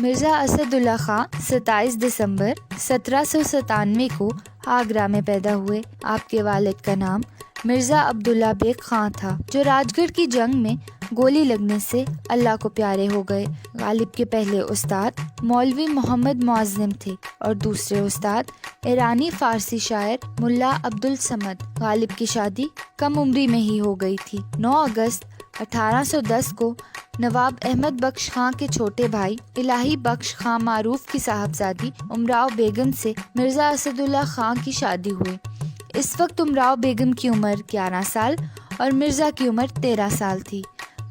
مرزا اسد اللہ خان 27 دسمبر 1797 کو آگرہ میں پیدا ہوئے۔ آپ کے والد کا نام مرزا عبداللہ بیگ خان تھا، جو راج گڑھ کی جنگ میں گولی لگنے سے اللہ کو پیارے ہو گئے۔ غالب کے پہلے استاد مولوی محمد معظم تھے اور دوسرے استاد ایرانی فارسی شاعر ملا عبدالصمد۔ غالب کی شادی کم عمری میں ہی ہو گئی تھی۔ 9 اگست 1810 کو نواب احمد بخش خان کے چھوٹے بھائی الہی بخش خان معروف کی صاحبزادی امراؤ بیگم سے مرزا اسد اللہ خان کی شادی ہوئی۔ اس وقت امراؤ بیگم کی عمر 11 سال اور مرزا کی عمر 13 سال تھی۔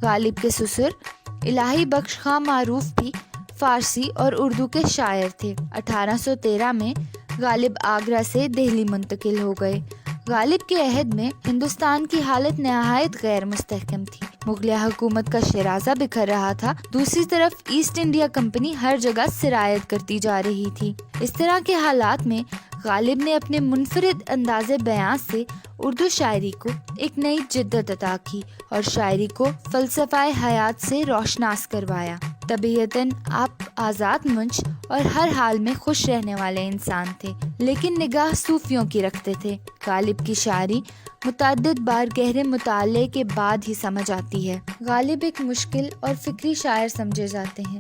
غالب کے سسر الہی بخش خان معروف بھی فارسی اور اردو کے شاعر تھے۔ 1813 میں غالب آگرہ سے دہلی منتقل ہو گئے۔ غالب کے عہد میں ہندوستان کی حالت نہایت غیر مستحکم تھی۔ مغلیہ حکومت کا شیرازہ بکھر رہا تھا، دوسری طرف ایسٹ انڈیا کمپنی ہر جگہ سرایت کرتی جا رہی تھی۔ اس طرح کے حالات میں غالب نے اپنے منفرد انداز بیان سے اردو شاعری کو ایک نئی جدت عطا کی اور شاعری کو فلسفہ حیات سے روشناس کروایا۔ طبیعتاً آپ آزاد منش اور ہر حال میں خوش رہنے والے انسان تھے، لیکن نگاہ صوفیوں کی رکھتے تھے۔ غالب کی شاعری متعدد بار گہرے مطالعے کے بعد ہی سمجھ آتی ہے۔ غالب ایک مشکل اور فکری شاعر سمجھے جاتے ہیں۔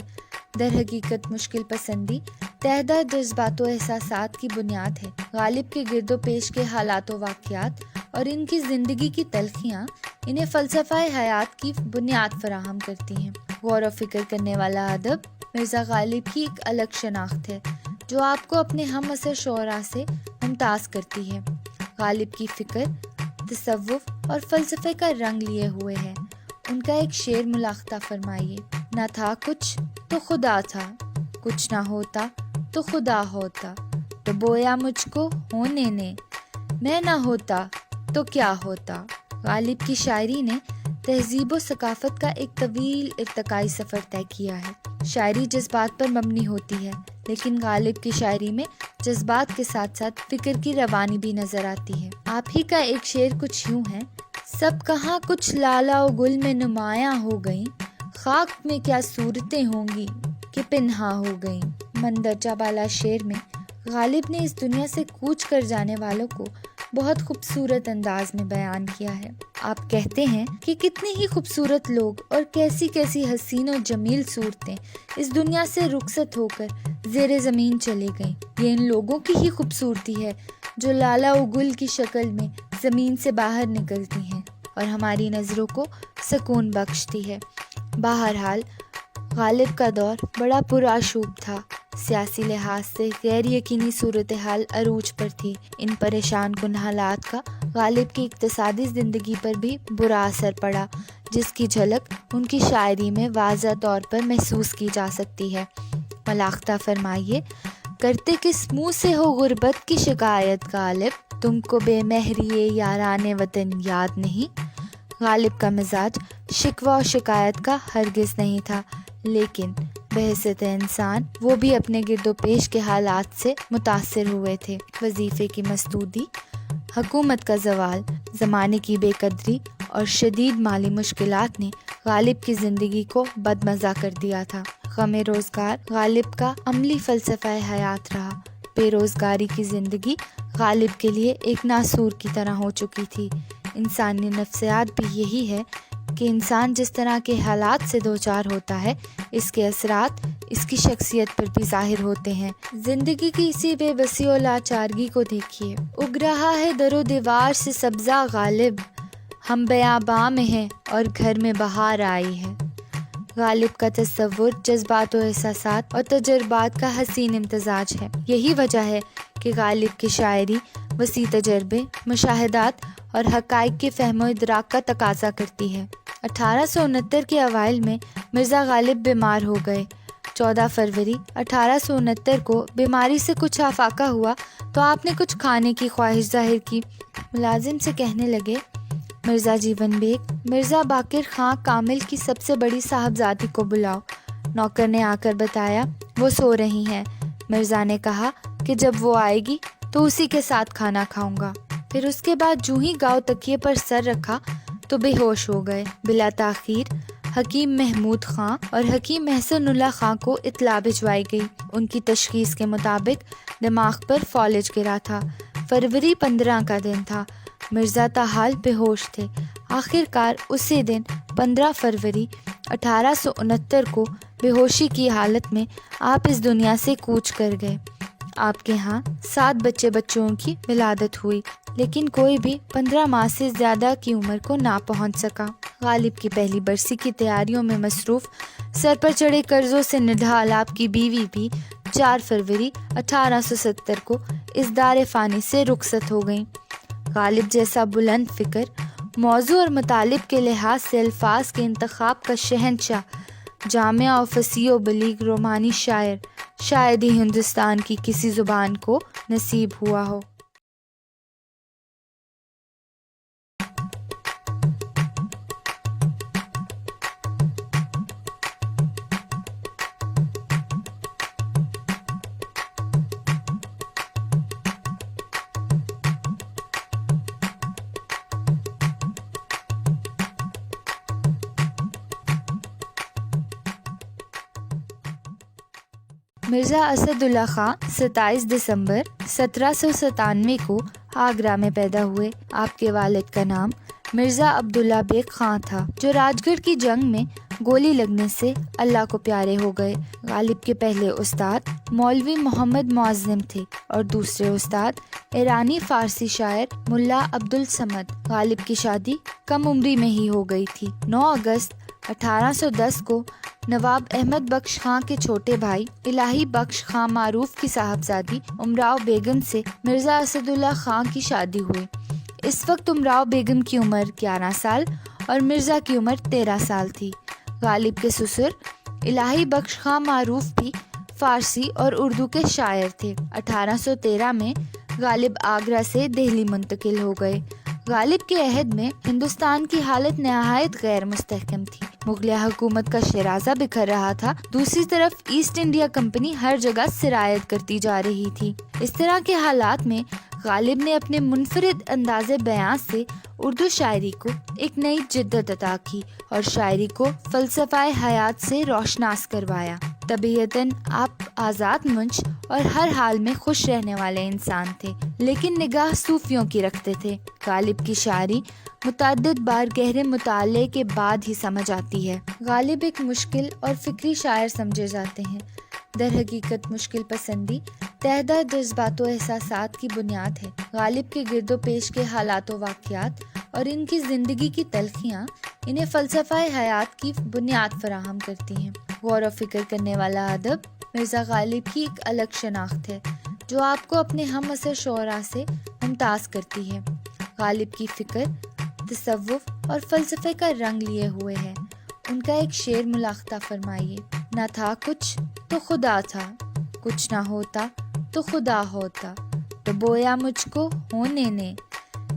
در حقیقت مشکل پسندی تہ دار جذبات و احساسات کی بنیاد ہے۔ غالب کے گرد و پیش کے حالات و واقعات اور ان کی زندگی کی تلخیاں انہیں فلسفہ حیات کی بنیاد فراہم کرتی ہیں۔ غور و فکر کرنے والا ادب مرزا غالب کی ایک الگ شناخت ہے، جو آپ کو اپنے ہم عصر شعراء سے ممتاز کرتی ہے۔ غالب کی فکر تصوف اور فلسفے کا رنگ لیے ہوئے ہے۔ ان کا ایک شعر ملاحظہ فرمائیے: نہ تھا کچھ تو خدا تھا، کچھ نہ ہوتا تو خدا ہوتا، تو بویا مجھ کو ہونے نے، میں نہ ہوتا تو کیا ہوتا۔ غالب کی شاعری نے تہذیب و ثقافت کا ایک طویل ارتقائی سفر طے کیا ہے۔ شاعری جذبات پر مبنی ہوتی ہے، لیکن غالب کی شاعری میں جذبات کے ساتھ ساتھ فکر کی روانی بھی نظر آتی ہے۔ آپ ہی کا ایک شعر کچھ یوں ہے: سب کہاں کچھ لالا و گل میں نمایاں ہو گئیں، خاک میں کیا صورتیں ہوں گی کہ پنہاں ہو گئیں۔ مندرجہ بالا شعر میں غالب نے اس دنیا سے کوچ کر جانے والوں کو بہت خوبصورت انداز میں بیان کیا ہے۔ آپ کہتے ہیں کہ کتنے ہی خوبصورت لوگ اور کیسی کیسی حسین و جمیل صورتیں اس دنیا سے رخصت ہو کر زیر زمین چلے گئیں۔ یہ ان لوگوں کی ہی خوبصورتی ہے جو لالا و گل کی شکل میں زمین سے باہر نکلتی ہیں اور ہماری نظروں کو سکون بخشتی ہے۔ بہرحال غالب کا دور بڑا پرآشوب تھا۔ سیاسی لحاظ سے غیر یقینی صورتحال عروج پر تھی۔ ان پریشان کن حالات کا غالب کی اقتصادی زندگی پر بھی برا اثر پڑا، جس کی جھلک ان کی شاعری میں واضح طور پر محسوس کی جا سکتی ہے۔ ملاحظہ فرمائیے: کرتے کس منہ سے ہو غربت کی شکایت غالب، تم کو بے مہریے یاران وطن یاد نہیں۔ غالب کا مزاج شکوہ و شکایت کا ہرگز نہیں تھا، لیکن بحیثیت انسان وہ بھی اپنے گرد و پیش کے حالات سے متاثر ہوئے تھے۔ وظیفے کی مسدودی، حکومت کا زوال، زمانے کی بے قدری اور شدید مالی مشکلات نے غالب کی زندگی کو بدمزہ کر دیا تھا۔ غم روزگار غالب کا عملی فلسفہ حیات رہا۔ بے روزگاری کی زندگی غالب کے لیے ایک ناسور کی طرح ہو چکی تھی۔ انسانی نفسیات بھی یہی ہے کہ انسان جس طرح کے حالات سے دوچار ہوتا ہے، اس کے اثرات اس کی شخصیت پر بھی ظاہر ہوتے ہیں۔ زندگی کی اسی بے بسی و لاچارگی کو دیکھیے: اگ رہا ہے در و دیوار سے سبزہ غالب، ہم بیاباں میں ہیں اور گھر میں بہار آئی ہے۔ غالب کا تصور جذبات و احساسات اور تجربات کا حسین امتزاج ہے۔ یہی وجہ ہے کہ غالب کی شاعری وسیع تجربے، مشاہدات اور حقائق کے فہم و ادراک کا تقاضا کرتی ہے۔ 1869 کے اوائل میں مرزا غالب بیمار ہو گئے۔ 14 فروری 1869 کو بیماری سے کچھ افاقہ ہوا تو آپ نے کچھ کھانے کی خواہش ظاہر کی۔ ملازم سے کہنے لگے: مرزا جیون بیگ، مرزا باقر خان کامل کی سب سے بڑی صاحبزادی کو بلاؤ۔ نوکر نے آ کر بتایا وہ سو رہی ہیں۔ مرزا نے کہا کہ جب وہ آئے گی تو اسی کے ساتھ کھانا کھاؤں گا۔ پھر اس کے بعد جو ہی گاؤ تکیے پر سر رکھا تو بے ہوش ہو گئے۔ بلا تاخیر حکیم محمود خان اور حکیم محسن اللہ خان کو اطلاع بھجوائی گئی۔ ان کی تشخیص کے مطابق دماغ پر فالج گرا تھا۔ فروری 15 کا دن تھا۔ مرزا تاحال بے ہوش تھے۔ آخر کار اسی دن 15 فروری 1869 کو بے ہوشی کی حالت میں آپ اس دنیا سے کوچ کر گئے۔ آپ کے ہاں 7 بچوں کی ولادت ہوئی، لیکن کوئی بھی 15 ماہ سے زیادہ کی عمر کو نہ پہنچ سکا۔ غالب کی پہلی برسی کی تیاریوں میں مصروف سر پر چڑھے قرضوں سے نڈھال آپ کی بیوی بھی 4 فروری 1870 کو اس دار فانی سے رخصت ہو گئیں۔ غالب جیسا بلند فکر، موضوع اور مطالب کے لحاظ سے الفاظ کے انتخاب کا شہنشاہ، جامع و فصیح و بلیغ رومانی شاعر شاید ہی ہندوستان کی کسی زبان کو نصیب ہوا ہو۔ مرزا اسد اللہ خان 27 دسمبر 1797 کو آگرہ میں پیدا ہوئے۔ آپ کے والد کا نام مرزا عبداللہ بیگ خان تھا، جو راج گڑھ کی جنگ میں گولی لگنے سے اللہ کو پیارے ہو گئے۔ غالب کے پہلے استاد مولوی محمد معظم تھے اور دوسرے استاد ایرانی فارسی شاعر ملا عبدالصمد۔ غالب کی شادی کم عمری میں ہی ہو گئی تھی۔ 9 اگست 1810 کو نواب احمد بخش خان کے چھوٹے بھائی الہی بخش خان معروف کی صاحبزادی امراؤ بیگم سے مرزا اسد اللہ خان کی شادی ہوئی۔ اس وقت امراؤ بیگم کی عمر 11 سال اور مرزا کی عمر 13 سال تھی۔ غالب کے سسر الہی بخش خان معروف بھی فارسی اور اردو کے شاعر تھے۔ 1813 میں غالب آگرہ سے دہلی منتقل ہو گئے۔ غالب کے عہد میں ہندوستان کی حالت نہایت غیر مستحکم تھی۔ مغلیہ حکومت کا شیرازہ بکھر رہا تھا، دوسری طرف ایسٹ انڈیا کمپنی ہر جگہ سرایت کرتی جا رہی تھی۔ اس طرح کے حالات میں غالب نے اپنے منفرد انداز بیان سے اردو شاعری کو ایک نئی جدت عطا کی اور شاعری کو فلسفہ حیات سے روشناس کروایا۔ طبیعتاً آپ آزاد منش اور ہر حال میں خوش رہنے والے انسان تھے، لیکن نگاہ صوفیوں کی رکھتے تھے۔ غالب کی شاعری متعدد بار گہرے مطالعے کے بعد ہی سمجھ آتی ہے۔ غالب ایک مشکل اور فکری شاعر سمجھے جاتے ہیں۔ در حقیقت مشکل پسندی تہ دہ جذبات و احساسات کی بنیاد ہے۔ غالب کے گرد و پیش کے حالات و واقعات اور ان کی زندگی کی تلخیاں انہیں فلسفہ حیات کی بنیاد فراہم کرتی ہیں۔ غور و فکر کرنے والا ادب مرزا غالب کی ایک الگ شناخت ہے، جو آپ کو اپنے ہم عصر شعراء سے ممتاز کرتی ہے۔ غالب کی فکر تصوف اور فلسفے کا رنگ لیے ہوئے ہے۔ ان کا ایک شعر ملاحظہ فرمائیے: نہ تھا کچھ تو خدا تھا، کچھ نہ ہوتا تو خدا ہوتا، تو بویا مجھ کو ہونے نے،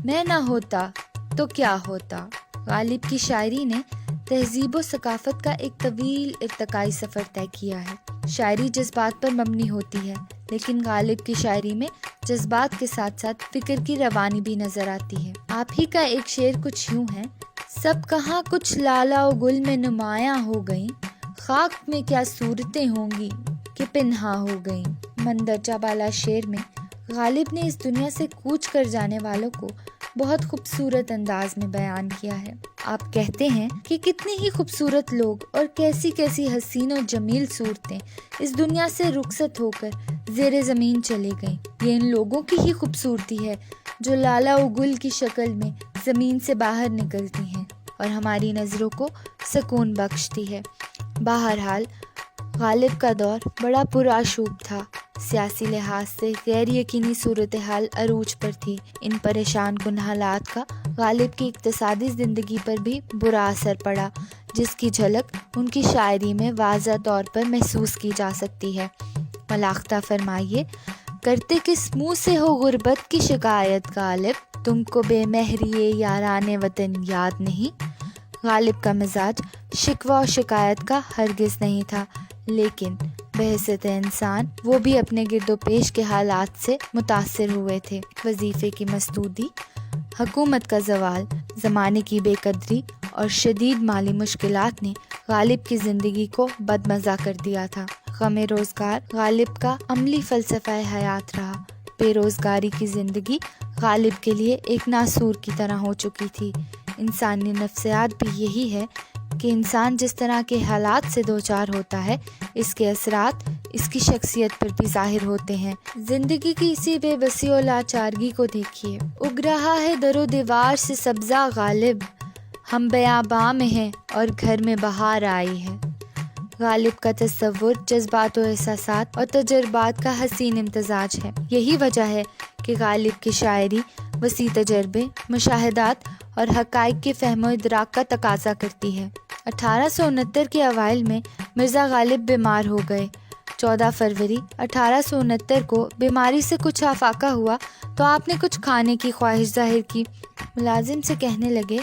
میں نہ ہوتا تو کیا ہوتا۔ غالب کی شاعری نے تہذیب و ثقافت کا ایک طویل ارتقائی سفر طے کیا ہے۔ شاعری جذبات پر مبنی ہوتی ہے، لیکن غالب کی شاعری میں جذبات کے ساتھ ساتھ فکر کی روانی بھی نظر آتی ہے۔ آپ ہی کا ایک شعر کچھ یوں ہے: سب کہاں کچھ لالا و گل میں نمایاں ہو گئیں، خاک میں کیا صورتیں ہوں گی کہ پنہاں ہو گئیں۔ مندرجہ بالا شعر میں غالب نے اس دنیا سے کوچ کر جانے والوں کو بہت خوبصورت انداز میں بیان کیا ہے۔ آپ کہتے ہیں کہ کتنی ہی خوبصورت لوگ اور کیسی کیسی حسین و جمیل صورتیں اس دنیا سے رخصت ہو کر زیر زمین چلے گئیں۔ یہ ان لوگوں کی ہی خوبصورتی ہے جو لالا و گل کی شکل میں زمین سے باہر نکلتی ہیں اور ہماری نظروں کو سکون بخشتی ہے۔ بہرحال غالب کا دور بڑا پرآشوب تھا۔ سیاسی لحاظ سے غیر یقینی صورتحال عروج پر تھی۔ ان پریشان کن حالات کا غالب کی اقتصادی زندگی پر بھی برا اثر پڑا، جس کی جھلک ان کی شاعری میں واضح طور پر محسوس کی جا سکتی ہے۔ ملاحظہ فرمائیے: کرتے کس منہ سے ہو غربت کی شکایت غالب، تم کو بے مہریے یاران وطن یاد نہیں۔ غالب کا مزاج شکوہ و شکایت کا ہرگز نہیں تھا، لیکن بحیثیت انسان وہ بھی اپنے گرد و پیش کے حالات سے متاثر ہوئے تھے۔ وظیفے کی مسدودی، حکومت کا زوال، زمانے کی بے قدری اور شدید مالی مشکلات نے غالب کی زندگی کو بدمزہ کر دیا تھا۔ غم روزگار غالب کا عملی فلسفہ حیات رہا۔ بے روزگاری کی زندگی غالب کے لیے ایک ناسور کی طرح ہو چکی تھی۔ انسانی نفسیات بھی یہی ہے کہ انسان جس طرح کے حالات سے دوچار ہوتا ہے، اس کے اثرات اس کی شخصیت پر بھی ظاہر ہوتے ہیں۔ زندگی کی اسی بے بسی و لاچارگی کو دیکھیے۔ اگ رہا ہے در و دیوار سے سبزہ غالب، ہم بیاباں میں ہیں اور گھر میں بہار آئی ہے۔ غالب کا تصور جذبات و احساسات اور تجربات کا حسین امتزاج ہے۔ یہی وجہ ہے کہ غالب کی شاعری وسیع تجربے، مشاہدات اور حقائق کے فہم و ادراک کا تقاضا کرتی ہے۔ 1869 کے اوائل میں مرزا غالب بیمار ہو گئے۔ 14 فروری 1869 کو بیماری سے کچھ آفاقہ ہوا تو آپ نے کچھ کھانے کی خواہش ظاہر کی۔ ملازم سے کہنے لگے،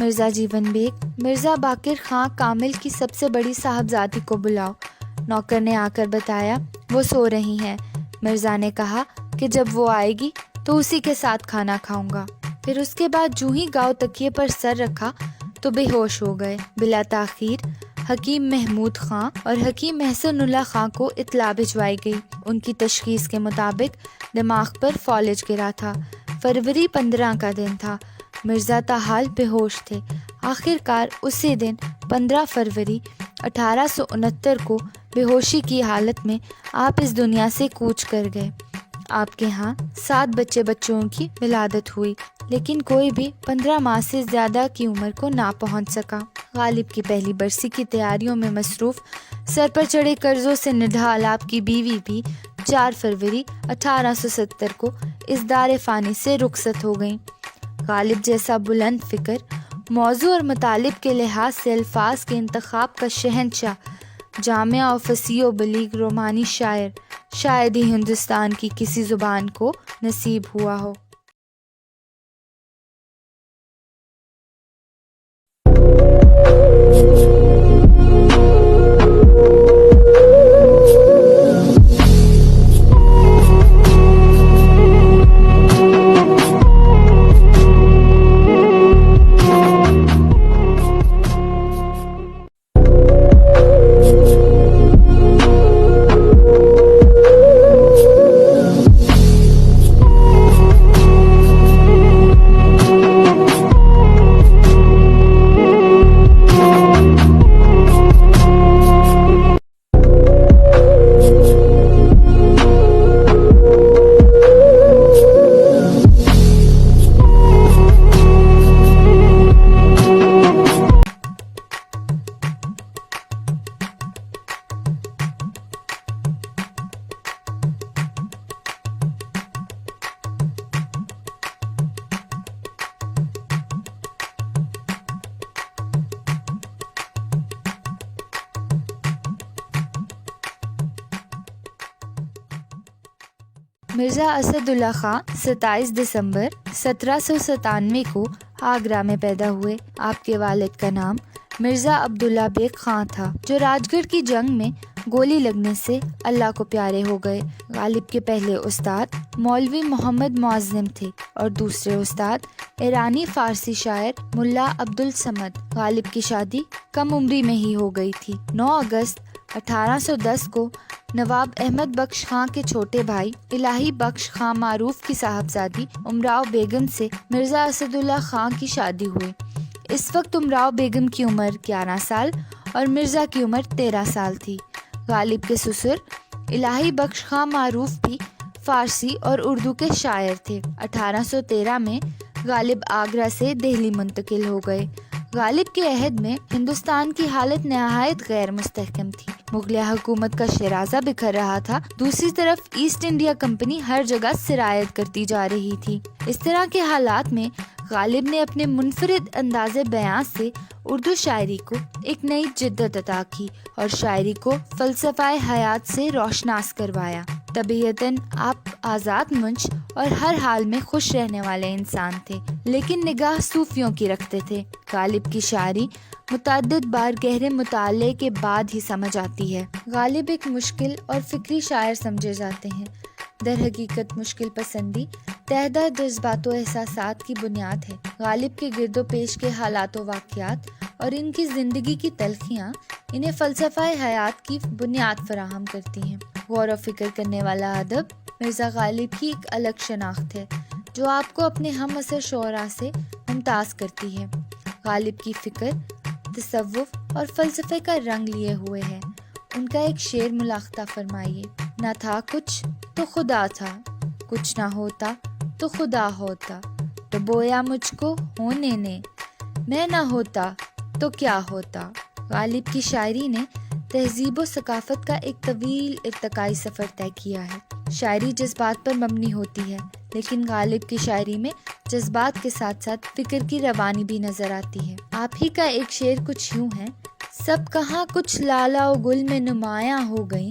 مرزا جیون بیگ، مرزا باقر خاں کامل کی سب سے بڑی صاحبزادی کو بلاؤ۔ نوکر نے آ کر بتایا وہ سو رہی ہیں۔ مرزا نے کہا کہ جب وہ آئے گی تو اسی کے ساتھ کھانا کھاؤں گا۔ پھر اس کے بعد جو ہی گاؤ تکیے پر سر رکھا تو بے ہوش ہو گئے۔ بلا تاخیر حکیم محمود خاں اور حکیم محسن اللہ خاں کو اطلاع بھجوائی گئی۔ ان کی تشخیص کے مطابق دماغ پر فالج گرا تھا۔ فروری 15 کا دن تھا۔ مرزا تاحال بے ہوش تھے۔ آخر کار اسی دن 15 فروری 1869 کو بے ہوشی کی حالت میں آپ اس دنیا سے کوچ کر گئے۔ آپ کے ہاں 7 بچوں کی ولادت ہوئی، لیکن کوئی بھی 15 ماہ سے زیادہ کی عمر کو نہ پہنچ سکا۔ غالب کی پہلی برسی کی تیاریوں میں مصروف سر پر چڑھے قرضوں سے نڈھال آپ کی بیوی بھی 4 فروری 1870 کو اس دار فانی سے رخصت ہو گئیں۔ غالب جیسا بلند فکر، موضوع اور مطالب کے لحاظ سے الفاظ کے انتخاب کا شہنشاہ، جامع و فصیح و بلیغ رومانی شاعر شاید ہی ہندوستان کی کسی زبان کو نصیب ہوا ہو۔ مرزا اسد اللہ خاں 27 دسمبر 1797 کو آگرہ میں پیدا ہوئے۔ آپ کے والد کا نام مرزا عبداللہ بیگ خاں تھا، جو راج گڑھ کی جنگ میں گولی لگنے سے اللہ کو پیارے ہو گئے۔ غالب کے پہلے استاد مولوی محمد معظم تھے اور دوسرے استاد ایرانی فارسی شاعر ملا عبدالصمد۔ غالب کی شادی کم عمری میں ہی ہو گئی تھی۔ 9 اگست 1810 کو نواب احمد بخش خاں کے چھوٹے بھائی الہی بخش خاں معروف کی صاحبزادی امراؤ بیگم سے مرزا اسد اللہ خاں کی شادی ہوئی۔ اس وقت امراؤ بیگم کی عمر 11 سال اور مرزا کی عمر 13 سال تھی۔ غالب کے سسر الہی بخش خاں معروف بھی فارسی اور اردو کے شاعر تھے۔ 1813 میں غالب آگرہ سے دہلی منتقل ہو گئے۔ غالب کے عہد میں ہندوستان کی حالت نہایت غیر مستحکم تھی۔ مغلیہ حکومت کا شیرازہ بکھر رہا تھا، دوسری طرف ایسٹ انڈیا کمپنی ہر جگہ سرایت کرتی جا رہی تھی۔ اس طرح کے حالات میں غالب نے اپنے منفرد انداز بیان سے اردو شاعری کو ایک نئی جدت عطا کی اور شاعری کو فلسفہ حیات سے روشناس کروایا۔ طبیعتاً آپ آزاد منش اور ہر حال میں خوش رہنے والے انسان تھے، لیکن نگاہ صوفیوں کی رکھتے تھے۔ غالب کی شاعری متعدد بار گہرے مطالعے کے بعد ہی سمجھ آتی ہے۔ غالب ایک مشکل اور فکری شاعر سمجھے جاتے ہیں۔ در حقیقت مشکل پسندی تہدہ جذبات و احساسات کی بنیاد ہے۔ غالب کے گرد و پیش کے حالات و واقعات اور ان کی زندگی کی تلخیاں انہیں فلسفہ حیات کی بنیاد فراہم کرتی ہیں۔ غور و فکر کرنے والا ادب مرزا غالب کی ایک الگ شناخت ہے جو آپ کو اپنے ہم عصر شعراء سے ممتاز کرتی ہے۔ غالب کی فکر، تصوف اور فلسفے کا رنگ لیے ہوئے ہے۔ ان کا ایک شعر ملاحظہ فرمائیے: نہ تھا کچھ تو خدا تھا، کچھ نہ ہوتا تو خدا ہوتا، تو بویا مجھ کو ہونے نے، میں نہ ہوتا تو کیا ہوتا۔ غالب کی شاعری نے تہذیب و ثقافت کا ایک طویل ارتقائی سفر طے کیا ہے۔ شاعری جذبات پر مبنی ہوتی ہے، لیکن غالب کی شاعری میں جذبات کے ساتھ ساتھ فکر کی روانی بھی نظر آتی ہے۔ آپ ہی کا ایک شعر کچھ یوں ہے: سب کہاں کچھ لالا و گل میں نمایاں ہو گئیں،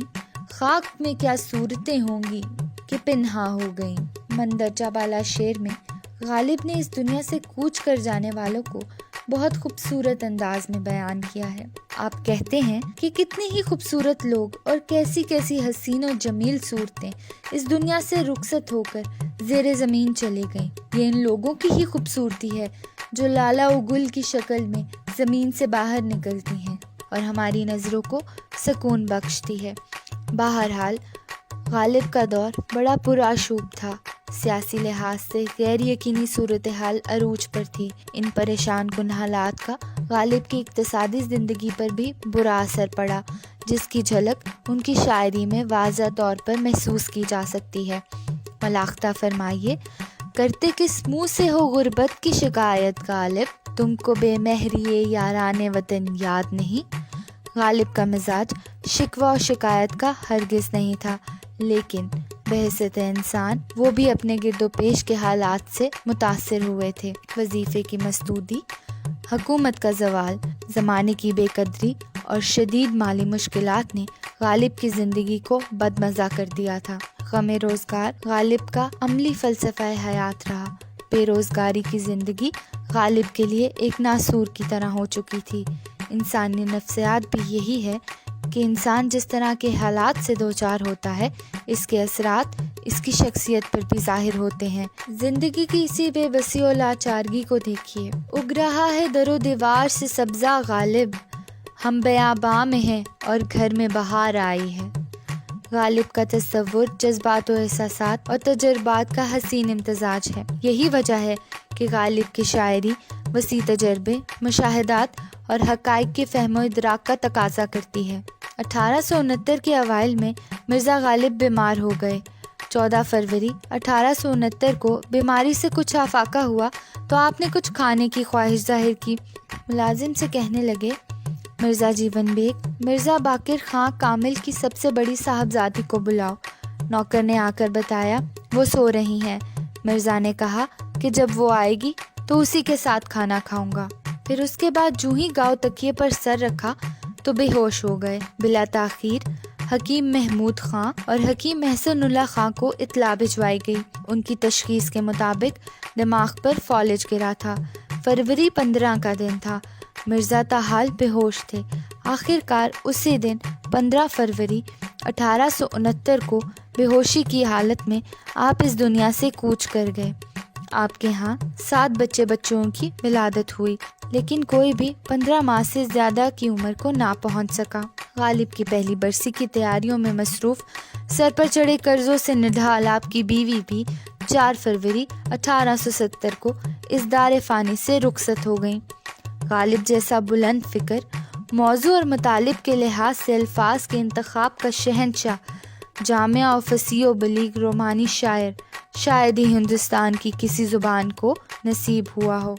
خاک میں کیا صورتیں ہوں گی کہ پنہاں ہو گئیں۔ مندرجہ بالا شعر میں غالب نے اس دنیا سے کوچ کر جانے والوں کو بہت خوبصورت انداز میں بیان کیا ہے۔ آپ کہتے ہیں کہ کتنی ہی خوبصورت لوگ اور کیسی کیسی حسین و جمیل صورتیں اس دنیا سے رخصت ہو کر زیر زمین چلے گئیں۔ یہ ان لوگوں کی ہی خوبصورتی ہے جو لالا و گل کی شکل میں زمین سے باہر نکلتی ہیں اور ہماری نظروں کو سکون بخشتی ہے۔ بہرحال غالب کا دور بڑا پرآشوب تھا۔ سیاسی لحاظ سے غیر یقینی صورتحال عروج پر تھی۔ ان پریشان کن حالات کا غالب کی اقتصادی زندگی پر بھی برا اثر پڑا، جس کی جھلک ان کی شاعری میں واضح طور پر محسوس کی جا سکتی ہے۔ ملاحظہ فرمائیے: کرتے کس منہ سے ہو غربت کی شکایت غالب، تم کو بے مہریے یاران وطن یاد نہیں۔ غالب کا مزاج شکوہ و شکایت کا ہرگز نہیں تھا، لیکن بحیثیت انسان وہ بھی اپنے گرد و پیش کے حالات سے متاثر ہوئے تھے۔ وظیفے کی مسدودی، حکومت کا زوال، زمانے کی بے قدری اور شدید مالی مشکلات نے غالب کی زندگی کو بدمزہ کر دیا تھا۔ غم روزگار غالب کا عملی فلسفہ حیات رہا۔ بے روزگاری کی زندگی غالب کے لیے ایک ناسور کی طرح ہو چکی تھی۔ انسانی نفسیات بھی یہی ہے کہ انسان جس طرح کے حالات سے دوچار ہوتا ہے، اس کے اثرات اس کی شخصیت پر بھی ظاہر ہوتے ہیں۔ زندگی کی اسی بے بسی و لاچارگی کو دیکھیے۔ اگ رہا ہے در و دیوار سے سبزہ غالب، ہم بیاباں میں ہیں اور گھر میں بہار آئی ہے۔ غالب کا تصور جذبات و احساسات اور تجربات کا حسین امتزاج ہے۔ یہی وجہ ہے کہ غالب کی شاعری وسیع تجربے، مشاہدات اور حقائق کے فہم و ادراک کا تقاضا کرتی ہے۔ 1869 کے اوائل میں مرزا غالب بیمار ہو گئے۔ 14 فروری 1869 کو بیماری سے کچھ افاقہ ہوا تو آپ نے کچھ کھانے کی خواہش ظاہر کی۔ ملازم سے کہنے لگے: مرزا جیون بیگ، مرزا باقر خاں کامل کی سب سے بڑی صاحبزادی کو بلاؤ۔ نوکر نے آ کر بتایا وہ سو رہی ہیں۔ مرزا نے کہا کہ جب وہ آئے گی تو اسی کے ساتھ کھانا کھاؤں گا۔ پھر اس کے بعد جوں ہی گاؤ تکیے پر سر رکھا تو بے ہوش ہو گئے۔ بلا تاخیر حکیم محمود خاں اور حکیم محسن اللہ خاں کو اطلاع بھجوائی گئی۔ ان کی تشخیص کے مطابق دماغ پر فالج گرا تھا۔ فروری 15 کا دن تھا۔ مرزا تاحال بے ہوش تھے۔ آخر کار اسی دن 15 فروری 1869 کو بے ہوشی کی حالت میں آپ اس دنیا سے کوچ کر گئے۔ آپ کے ہاں 7 بچوں کی ولادت ہوئی، لیکن کوئی بھی 15 ماہ سے زیادہ کی عمر کو نہ پہنچ سکا۔ غالب کی پہلی برسی کی تیاریوں میں مصروف سر پر چڑھے قرضوں سے نڈھال آپ کی بیوی بھی 4 فروری 1870 کو اس دار فانی سے رخصت ہو گئیں۔ غالب جیسا بلند فکر، موضوع اور مطالب کے لحاظ سے الفاظ کے انتخاب کا شہنشاہ، جامع و فصیح و بلیغ رومانی شاعر شاید ہی ہندوستان کی کسی زبان کو نصیب ہوا ہو۔